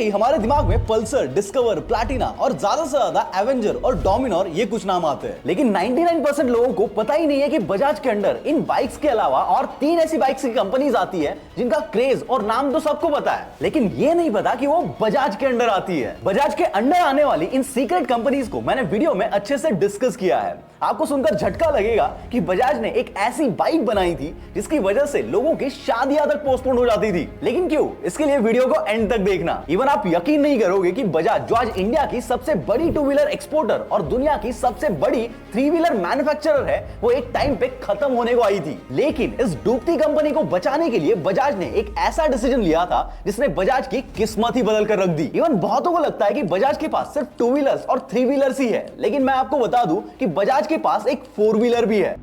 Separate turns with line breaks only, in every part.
ही हमारे दिमाग में पल्सर, डिस्कवर, प्लैटिना और ज्यादा से ज्यादा एवेंजर और डोमिनोर ये कुछ नाम आते हैं। लेकिन 99% लोगों को पता ही नहीं है कि बजाज के अंडर इन बाइक्स के अलावा और 3 ऐसी बाइक्स की कंपनीज आती है जिनका क्रेज और नाम तो सबको पता है, लेकिन ये नहीं पता कि वो बजाज के अंडर आती है। बजाज के अंडर आने वाली इन सीक्रेट कंपनीज को मैंने वीडियो में अच्छे से डिस्कस किया है। आपको सुनकर झटका लगेगा कि बजाज ने एक ऐसी बाइक बनाई थी जिसकी वजह से लोगों की शादियां तक पोस्टपोन हो जाती थी। लेकिन क्यों? इसके लिए वीडियो को एंड तक देखना। इवन आप यकीन नहीं करोगे कि बजाज, जो आज इंडिया की सबसे बड़ी 2 व्हीलर एक्सपोर्टर और दुनिया की सबसे बड़ी 3 व्हीलर मैन्युफैक्चरर है, वो एक टाइम पे खत्म होने को आई थी। लेकिन इस डूबती कंपनी को बचाने के लिए बजाज ने एक ऐसा डिसीजन लिया था जिसने बजाज की किस्मत ही बदल कर रख दी। इवन बहुतों को लगता है कि बजाज के पास सिर्फ 2 व्हीलर्स और 3 व्हीलर्स ही है, लेकिन मैं आपको बता दूं कि बजाज के पास एक 4 व्हीलर भी है।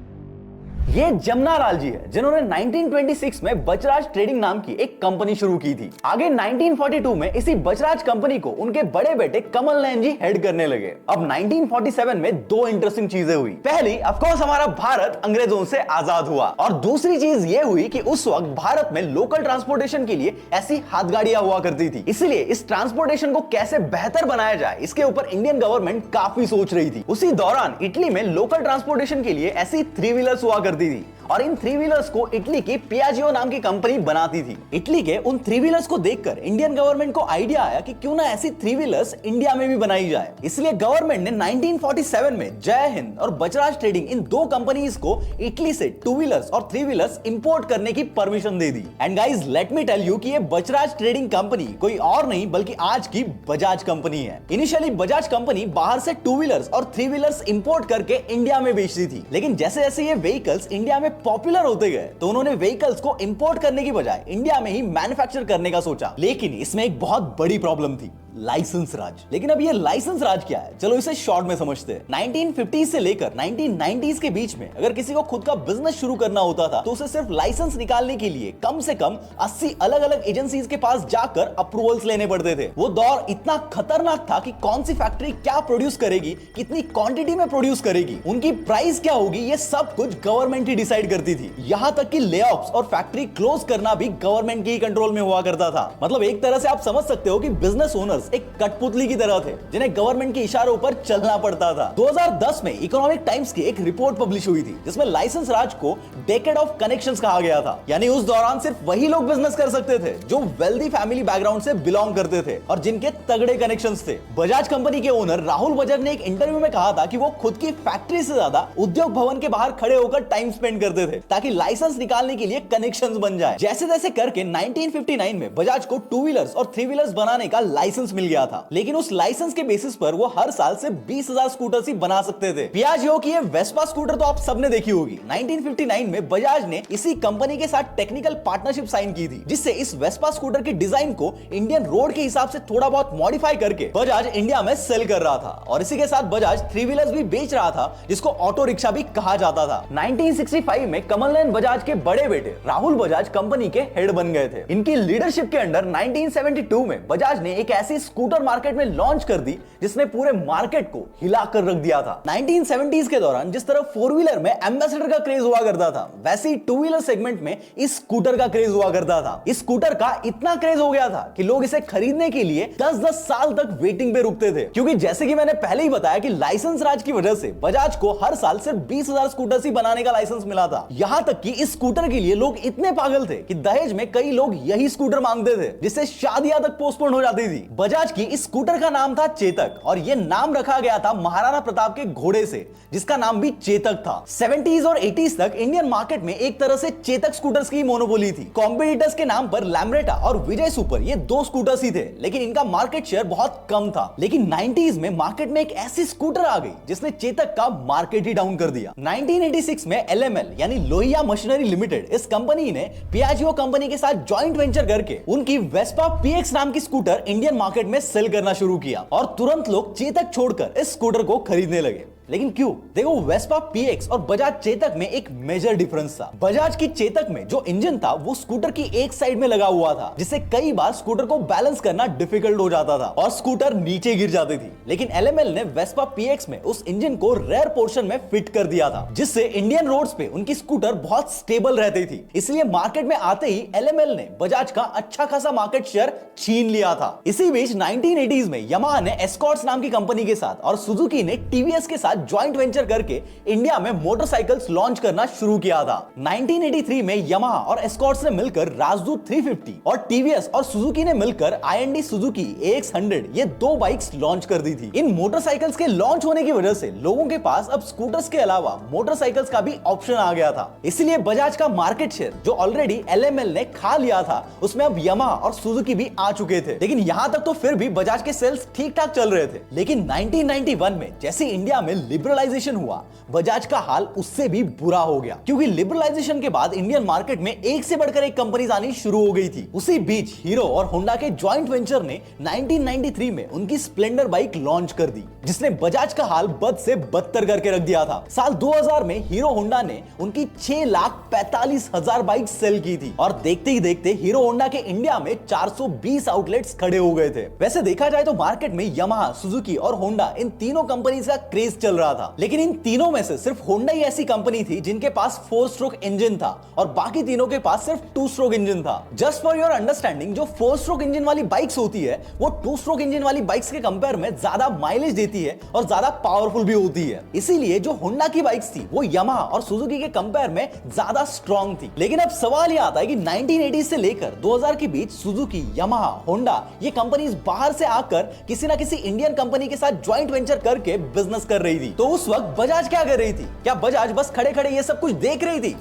ये जमुना लाल जी है जिन्होंने 1926 में बजराज ट्रेडिंग नाम की एक कंपनी शुरू की थी। आगे 1942 में इसी बजराज कंपनी को उनके बड़े बेटे कमल नयन जी हेड करने लगे। अब 1947 में 2 इंटरेस्टिंग चीजें हुई। पहली, ऑफ कोर्स हमारा भारत अंग्रेजों से आजाद हुआ, और दूसरी चीज ये हुई कि उस वक्त भारत में लोकल ट्रांसपोर्टेशन के लिए ऐसी हाथगाड़ियां हुआ करती थी। इसलिए इस ट्रांसपोर्टेशन को कैसे बेहतर बनाया जाए, इसके ऊपर इंडियन गवर्नमेंट काफी सोच रही थी। उसी दौरान इटली में लोकल ट्रांसपोर्टेशन के लिए ऐसी 3 व्हीलर्स हुआ करती थी, और इन 3 व्हीलर्स को इटली की पियाजियो नाम की कंपनी बनाती थी। इटली के उन 3 व्हीलर्स को देखकर इंडियन गवर्नमेंट को आइडिया आया कि क्यों ना ऐसी 3 व्हीलर्स इंडिया में भी बनाई जाए। इसलिए गवर्नमेंट ने 1947 में जय हिंद और बजराज ट्रेडिंग, इन 2 कंपनीज को इटली से 2 व्हीलर्स और 3 व्हीलर्स इंपोर्ट करने की परमिशन दे दी। And guys, let me tell you कि ये बजराज ट्रेडिंग कंपनी कोई और नहीं बल्कि आज की बजाज कंपनी है। इनिशियली बजाज कंपनी बाहर से 2 व्हीलर्स और 3 व्हीलर्स इंपोर्ट करके इंडिया में बेचती थी, लेकिन जैसे जैसे ये व्हीकल्स इंडिया में पॉपुलर होते गए तो उन्होंने व्हीकल्स को इंपोर्ट करने की बजाय इंडिया में ही मैन्युफैक्चर करने का सोचा। लेकिन इसमें एक बहुत बड़ी प्रॉब्लम थी, लाइसेंस राज। लेकिन अब ये लाइसेंस राज क्या है, चलो इसे शॉर्ट में समझते हैं। 1950 से लेकर 1990s के बीच में अगर किसी को खुद का बिजनेस शुरू करना होता था तो उसे सिर्फ लाइसेंस निकालने के लिए कम से कम 80 अलग अलग एजेंसीज के पास जाकर अप्रूवल्स लेने पड़ते थे। वो दौर इतना खतरनाक था कि कौन सी फैक्ट्री क्या प्रोड्यूस करेगी, कितनी क्वांटिटी में प्रोड्यूस करेगी, उनकी प्राइस क्या होगी, ये सब कुछ गवर्नमेंट ही डिसाइड करती थी। यहां तक कि लेऑफ्स और फैक्ट्री क्लोज करना भी गवर्नमेंट के कंट्रोल में हुआ करता था। मतलब एक तरह से आप समझ सकते हो कि बिजनेस ओनर्स एक कठपुतली की तरह थे जिन्हें गवर्नमेंट के इशारों पर चलना पड़ता था। 2010 में इकोनॉमिक टाइम्स की एक रिपोर्ट पब्लिश हुई थी जिसमें लाइसेंस राज को डेकेड ऑफ कनेक्शंस कहा गया था। यानी उस दौरान सिर्फ वही लोग बिजनेस कर सकते थे जो वेल्दी फैमिली बैकग्राउंड से बिलोंग करते थे और जिनके तगड़े कनेक्शंस थे। बजाज कंपनी के ओनर राहुल बजाज ने एक इंटरव्यू में कहा था कि वो खुद की फैक्ट्री से ज्यादा उद्योग भवन के बाहर खड़े होकर टाइम स्पेंड करते थे ताकि लाइसेंस निकालने के लिए कनेक्शंस बन जाए। जैसे तैसे करके 1959 में बजाज को 2 व्हीलर्स और 3 व्हीलर्स बनाने का लाइसेंस मिल गया था। लेकिन उस लाइसेंस के बेसिस पर वो हर साल से 20,000 स्कूटर्स ही बना सकते थे। पियाजियो की ये वेस्पा स्कूटर तो आप सबने देखी होगी। 1959 में बजाज ने इसी कंपनी के साथ टेक्निकल पार्टनरशिप साइन की थी जिससे इस वेस्पा स्कूटर की डिजाइन को इंडियन रोड के हिसाब से थोड़ा बहुत मॉडिफाई करके बजाज इंडिया में सेल कर रहा था। और इसी के साथ बजाज 3 व्हीलर्स भी बेच रहा था जिसको ऑटो रिक्शा भी कहा जाता था। 1965 में कमल नयन बजाज के बड़े बेटे राहुल बजाज कंपनी के हेड बन गए थे। इनकी लीडरशिप के अंडर 1972 में बजाज ने एक ऐसी स्कूटर मार्केट में लॉन्च कर दी जिसने पूरे मार्केट को हिलाकर रख दिया था। 1970s के दौरान जिस तरह 4 व्हीलर में एम्बेसडर का क्रेज हुआ करता था, वैसे ही 2 व्हीलर सेगमेंट में इस स्कूटर का क्रेज हुआ करता था। इस स्कूटर का इतना क्रेज हो गया था कि लोग इसे खरीदने के लिए 10-10 साल तक वेटिंग पे रुकते थे, क्योंकि जैसे कि मैंने पहले ही बताया कि लाइसेंस राज की वजह से बजाज को हर साल सिर्फ 20,000 स्कूटर ही बनाने का लाइसेंस मिला था। यहां तक कि इस स्कूटर के लिए लोग इतने पागल थे कि दहेज में कई लोग यही स्कूटर मांगते थे, जिससे शादियां तक पोस्टपोन हो जाती थी। बजाज की इस स्कूटर का नाम था चेतक, और यह नाम रखा गया था महाराणा प्रताप के घोड़े से जिसका नाम भी चेतक था। 70s और 80s तक इंडियन मार्केट में एक तरह से चेतक स्कूटर्स की मोनोपोली थी। कॉम्पिटिटर्स के नाम पर लैम्ब्रेटा और विजय सुपर ये 2 स्कूटर्स ही थे, लेकिन इनका मार्केट शेयर बहुत कम था। लेकिन 90s में मार्केट में एक ऐसी स्कूटर आ गई जिसने चेतक का मार्केट ही डाउन कर दिया। 1986 में LML यानी लोहिया मशीनरी लिमिटेड, इस कंपनी ने पियाजियो कंपनी के साथ जॉइंट वेंचर करके उनकी वेस्पा PX नाम की स्कूटर इंडियन मार्केट में सेल करना शुरू किया और तुरंत लोग चेतक छोड़कर इस स्कूटर को खरीदने लगे। लेकिन क्यों? देखो, वेस्पा PX और बजाज चेतक में एक मेजर डिफरेंस था। बजाज की चेतक में जो इंजन था वो स्कूटर की एक साइड में लगा हुआ था, जिससे कई बार स्कूटर को बैलेंस करना डिफिकल्ट हो जाता था और स्कूटर नीचे गिर जाती थी। लेकिन LML ने वेस्पा PX में उस इंजन को रेयर पोर्शन में फिट कर दिया था, जिससे इंडियन रोड्स पे उनकी स्कूटर बहुत स्टेबल रहती थी। इसलिए मार्केट में आते ही LML ने बजाज का अच्छा खासा मार्केट शेयर छीन लिया था। इसी बीच 1980s में यामाहा ने एस्कॉर्ट्स नाम की कंपनी के साथ और सुजुकी ने TVS के साथ ज्वाइंट वेंचर करके इंडिया में मोटरसाइकिल्स लॉन्च करना शुरू किया था। 1983 में यामाहा और एस्कॉर्ट्स ने मिलकर राजदूत 350 और TVS और सुजुकी ने मिलकर IND सुजुकी AX100 ये दो बाइक्स लॉन्च कर दी थी। इन मोटरसाइकिल्स के लॉन्च होने की वजह से लोगों के पास अब स्कूटर्स के अलावा मोटरसाइकिल्स का भी ऑप्शन आ गया था। इसलिए बजाज का मार्केट शेयर जो ऑलरेडी LML ने खा लिया था, उसमें अब यामाहा और सुजुकी भी आ चुके थे। लेकिन यहां तक तो फिर भी बजाज के सेल्स ठीक ठाक चल रहे थे। लेकिन 1991 में जैसे इंडिया में लिबरलाइजेशन हुआ, बजाज का हाल उससे भी बुरा हो गया, क्योंकि लिबरलाइजेशन के बाद इंडियन मार्केट में एक से बढ़कर एक कंपनीज आनी शुरू हो गई थी। उसी बीच हीरो और होंडा के जॉइंट वेंचर ने 1993 में उनकी स्प्लेंडर बाइक लॉन्च कर दी, जिसने बजाज का हाल बद से बदतर करके रख दिया था। साल 2000 में हीरो होंडा ने उनकी 6,45,000 बाइक सेल की थी और देखते ही देखते हीरो होंडा के इंडिया में 420 आउटलेट्स खड़े हो गए थे। वैसे देखा जाए तो मार्केट में यामाहा, सुजुकी और होंडा इन तीनों कंपनीज का क्रेज चल रहा था, लेकिन इन तीनों में से सिर्फ होंडा ही ऐसी कंपनी थी जिनके पास 4 स्ट्रोक इंजन था और बाकी तीनों के पास सिर्फ 2 स्ट्रोक इंजन था। जस्ट फॉर योर अंडरस्टैंडिंग, जो 4 स्ट्रोक इंजन वाली बाइक्स होती है वो 2 स्ट्रोक इंजन वाली बाइक्स के कंपेयर में ज्यादा माइलेज देती है और ज्यादा पावरफुल भी होती है। इसीलिए जो होंडा की बाइक्स थी वो यामाहा और सुजुकी के कंपेयर में ज्यादा स्ट्रॉन्ग थी। लेकिन अब सवाल यह आता है कि 1980 से लेकर 2000 के बीच सुजुकी, यामाहा, होंडा ये कंपनीज बाहर से आकर किसी ना किसी इंडियन कंपनी के साथ ज्वाइंट वेंचर करके बिजनेस कर रही थी। तो उस वक्त बजाज क्या कर रही थी? क्या बजाज बस खड़े खड़े ये सब कुछ देख रही थी?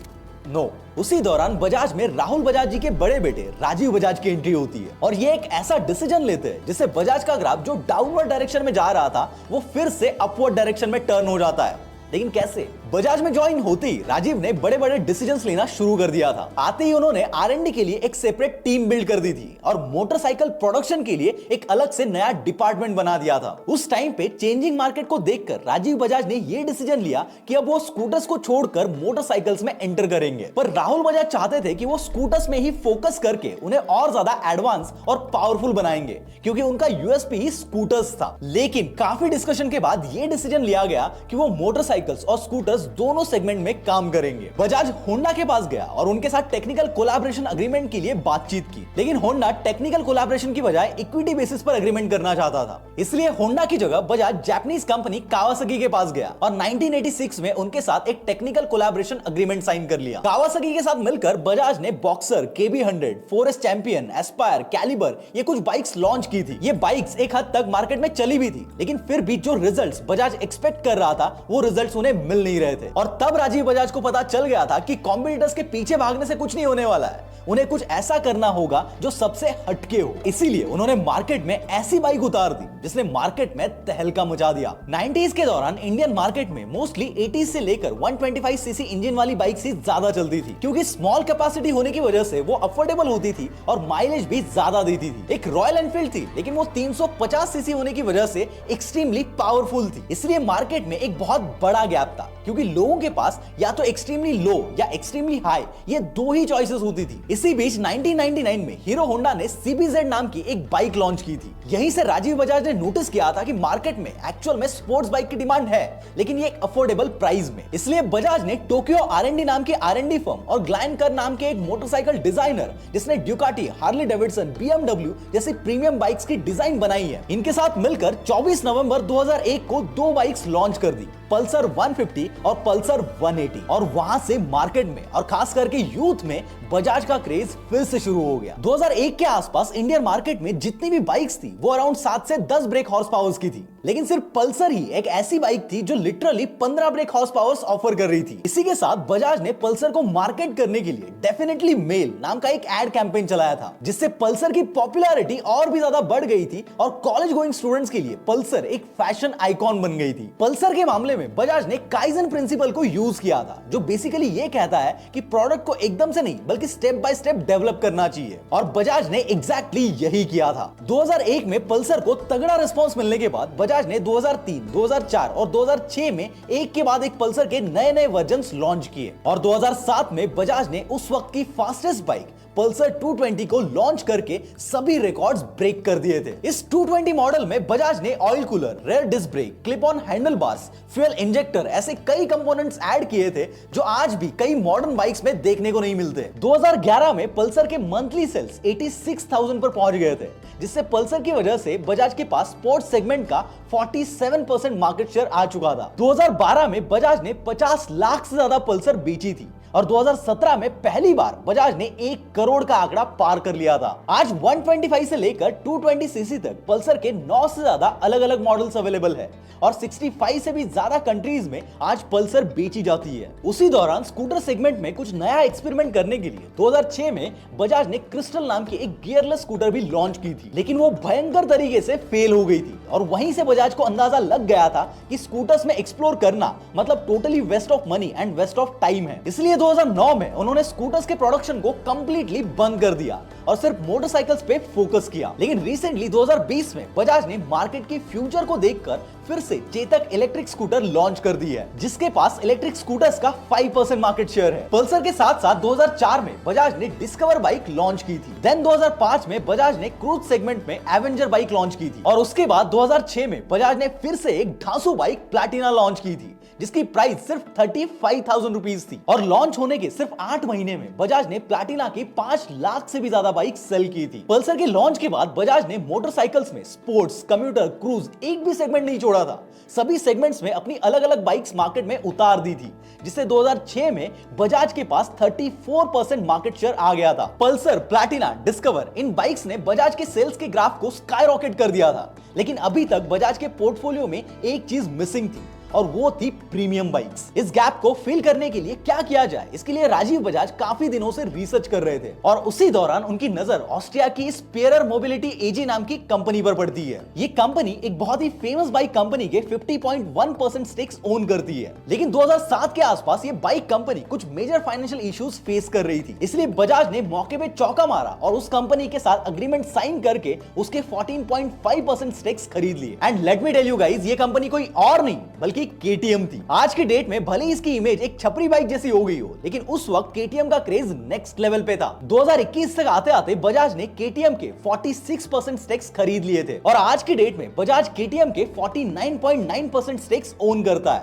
नो। उसी दौरान बजाज में राहुल बजाज जी के बड़े बेटे राजीव बजाज की एंट्री होती है और ये एक ऐसा डिसीजन लेते हैं जिससे बजाज का ग्राफ जो डाउनवर्ड डायरेक्शन में जा रहा था वो फिर से अपवर्ड डायरेक्शन में टर्न हो जाता है। लेकिन कैसे? बजाज में ज्वाइन होते ही राजीव ने बड़े बड़े डिसीजंस लेना शुरू कर दिया था। आते ही उन्होंने R&D के लिए एक सेपरेट टीम बिल्ड कर दी थी और मोटरसाइकिल प्रोडक्शन के लिए एक अलग से नया डिपार्टमेंट बना दिया था। उस टाइम पे चेंजिंग मार्केट को देखकर राजीव बजाज ने यह डिसीजन लिया कि अब वो स्कूटर्स को छोड़कर मोटरसाइकिल्स में एंटर करेंगे। पर राहुल बजाज चाहते थे कि वो स्कूटर्स में ही फोकस करके उन्हें और ज्यादा एडवांस और पावरफुल बनाएंगे, क्योंकि उनका यूएसपी ही स्कूटर्स था। लेकिन काफी डिस्कशन के बाद यह डिसीजन लिया गया कि वो मोटरसाइकिल्स और स्कूटर्स दोनों सेगमेंट में काम करेंगे। बजाज होंडा के पास गया और उनके साथ टेक्निकल कोलैबोरेशन एग्रीमेंट के लिए बातचीत की, लेकिन होंडा टेक्निकल कोलैबोरेशन की बजाय इक्विटी बेसिस पर एग्रीमेंट करना चाहता था। इसलिए होंडा की जगह बजाज जापानीज कंपनी कावासाकी के पास गया और 1986 में उनके साथ एक टेक्निकल कोलैबोरेशन एग्रीमेंट साइन कर लिया। कावासाकी के साथ मिलकर बजाज ने Boxer, KB100, four S Champion, Aspire, Caliber ये कुछ बाइक्स लॉन्च की थी। ये बाइक्स एक हद तक मार्केट में चली भी थी, लेकिन फिर भी जो रिजल्ट्स बजाज एक्सपेक्ट कर रहा था वो रिजल्ट्स उन्हें मिल नहीं रहे थे। और तब राजीव बजाज को पता चल गया था कि कॉम्पिटिटर्स के पीछे भागने से कुछ नहीं होने वाला है, उन्हें कुछ ऐसा करना होगा जो सबसे हटके हो। इसीलिए उन्होंने मार्केट में ऐसी बाइक उतार दी जिसने मार्केट में तहलका मचा दिया। 90s के दौरान इंडियन मार्केट में मोस्टली 80s से लेकर 125 सीसी इंजन वाली बाइक्स ही ज्यादा चलती थी, क्योंकि स्मॉल कैपेसिटी होने की वजह से वो अफोर्डेबल होती थी और माइलेज भी ज्यादा देती थी। एक रॉयल एनफील्ड थी, लेकिन वो 350 सीसी होने की वजह से एक्सट्रीमली पावरफुल थी। इसलिए मार्केट में एक बहुत बड़ा गैप था, क्योंकि लोगों के पास या तो एक्सट्रीमली लो या एक्सट्रीमली हाई ये दो ही चॉइसेस होती थी। इसी बीच 1999 में हीरो होंडा ने CBZ नाम की एक बाइक लॉन्च की थी। यहीं से राजीव बजाज ने नोटिस किया था कि मार्केट में एक्चुअल में स्पोर्ट्स बाइक की डिमांड है, लेकिन ये एक अफोर्डेबल प्राइस में। इसलिए बजाज ने टोक्यो R&D नाम के R&D फर्म और ग्लैनकर नाम के एक मोटरसाइकिल डिजाइनर जिसने ड्यूकाटी, हार्ले डेविडसन, BMW जैसी प्रीमियम बाइक्स की डिजाइन बनाई है, इनके साथ मिलकर 24 नवंबर 2001 को दो बाइक्स लॉन्च कर दी, पल्सर 150 और पल्सर 180। और वहां से मार्केट में और खास करके यूथ में बजाज का क्रेज फिर से शुरू हो गया। 2001 के आसपास इंडियन मार्केट में जितनी भी बाइक्स थी वो अराउंड 7 से 10 ब्रेक हॉर्स पावर्स की थी, लेकिन सिर्फ पल्सर ही एक ऐसी बाइक थी जो literally 15 break horse powers offer कर रही थी। इसी के साथ बजाज ने पल्सर को मार्केट करने के लिए डेफिनेटली मेल नाम का एक एड कैंपेन चलाया था, जिससे पल्सर की पॉपुलैरिटी और भी ज्यादा बढ़ गई थी और कॉलेज गोइंग स्टूडेंट्स के लिए पल्सर एक फैशन आइकॉन बन गई थी। पल्सर के मामले में बजाज ने काइजन प्रिंसिपल को यूज किया था, जो बेसिकली ये कहता है कि प्रोडक्ट को एकदम से नहीं बल्कि स्टेप बाय स्टेप डेवलप करना चाहिए, और बजाज ने एग्जैक्टली यही किया था। 2001 में पल्सर को तगड़ा रिस्पांस मिलने के बाद बजाज ने 2003, 2004 और 2006 में एक के बाद एक पल्सर के नए नए वर्जन्स लॉन्च किए, और 2007 में बजाज ने उस वक्त की फास्टेस्ट बाइक पल्सर 220 को लॉन्च करके सभी रिकॉर्ड्स ब्रेक कर दिए थे। इस 220 मॉडल में बजाज ने oil cooler, rear disc brake, clip on handle bars, fuel injector ऐसे कई कंपोनेंट्स ऐड किए थे जो आज भी कई मॉडर्न बाइक्स में देखने को नहीं मिलते। 2011 में पल्सर के मंथली सेल्स 86,000 पर पहुंच गए थे, जिससे पल्सर की वजह से बजाज के पास स्पोर्ट्स सेगमेंट का 47% मार्केट शेयर आ चुका था। 2012 में बजाज ने 50 लाख से ज्यादा पल्सर बेची थी, और 2017 में पहली बार बजाज ने 1 करोड़ का आंकड़ा पार कर लिया था। आज 125 से लेकर 220 सीसी तक पल्सर के 9 से ज्यादा अलग अलग मॉडल्स अवेलेबल है, और 65 से भी ज्यादा कंट्रीज में आज पल्सर बेची जाती है। उसी दौरान स्कूटर सेगमेंट में कुछ नया एक्सपेरिमेंट करने के लिए 2006 में बजाज ने क्रिस्टल नाम की एक गियरलेस स्कूटर भी लॉन्च की थी, लेकिन वो भयंकर तरीके से फेल हो गई थी, और वहीं से बजाज को अंदाजा लग गया था कि स्कूटर्स में एक्सप्लोर करना मतलब totally waste of money and waste of time है। इसलिए 2009 में उन्होंने स्कूटर्स के प्रोडक्शन को कंप्लीटली बंद कर दिया और सिर्फ मोटरसाइकिल्स पे फोकस किया। लेकिन रिसेंटली 2020 में बजाज ने मार्केट के फ्यूचर को देखकर फिर से चेतक इलेक्ट्रिक स्कूटर लॉन्च कर दी है, जिसके पास इलेक्ट्रिक स्कूटर्स का 5% मार्केट शेयर है। पल्सर के साथ साथ 2004 में बजाज ने डिस्कवर बाइक लॉन्च की थी। देन 2005 में बजाज ने क्रूज सेगमेंट में एवेंजर बाइक लॉन्च की थी, और उसके बाद 2006 में बजाज ने फिर से एक ढांसू बाइक प्लैटिना लॉन्च की थी, जिसकी प्राइस सिर्फ 35,000 रुपीज थी, और लॉन्च होने के सिर्फ 8 महीने में बजाज ने प्लैटिना की 5 लाख से भी ज्यादा बाइक सेल की थी। पल्सर के लॉन्च के बाद बजाज ने मोटरसाइकिल्स में स्पोर्ट्स, कम्यूटर, क्रूज एक भी सेगमेंट नहीं छोड़ा था। सभी सेगमेंट्स में अपनी अलग अलग बाइक्स मार्केट में उतार दी थी, जिससे 2006 में बजाज के पास 34% मार्केट शेयर आ गया था। पल्सर, प्लैटिना, डिस्कवर इन बाइक्स ने बजाज के सेल्स के ग्राफ को स्काई रॉकेट कर दिया था, लेकिन अभी तक बजाज के पोर्टफोलियो में एक चीज मिसिंग थी, और वो थी प्रीमियम बाइक्स। इस गैप को फिल करने के लिए क्या किया जाए, इसके लिए राजीव बजाज काफी दिनों से रिसर्च कर रहे थे, और उसी दौरान उनकी नजर ऑस्ट्रिया की स्पेरर मोबिलिटी एजी नाम की कंपनी पर पड़ती है। ये कंपनी एक बहुत ही फेमस बाइक कंपनी के 50.1% स्टेक्स ओन करती है, लेकिन 2007 के आसपास ये बाइक कंपनी कुछ मेजर फाइनेंशियल इश्यूज फेस कर रही थी। इसलिए बजाज ने मौके पे चौका मारा और उस कंपनी के साथ अग्रीमेंट साइन करके उसके 14.5% स्टेक्स खरीद लिए। And let me tell you guys, ये कंपनी कोई और नहीं बल्कि KTM थी। आज के डेट में भले इसकी इमेज एक छपरी बाइक जैसी हो गई हो, लेकिन उस वक्त KTM का क्रेज नेक्स्ट लेवल पे था। 2021 तक आते आते बजाज ने KTM के 46% स्टेक्स खरीद लिए थे, और आज की डेट में बजाज KTM के 49.9% स्टेक्स ओन करता है।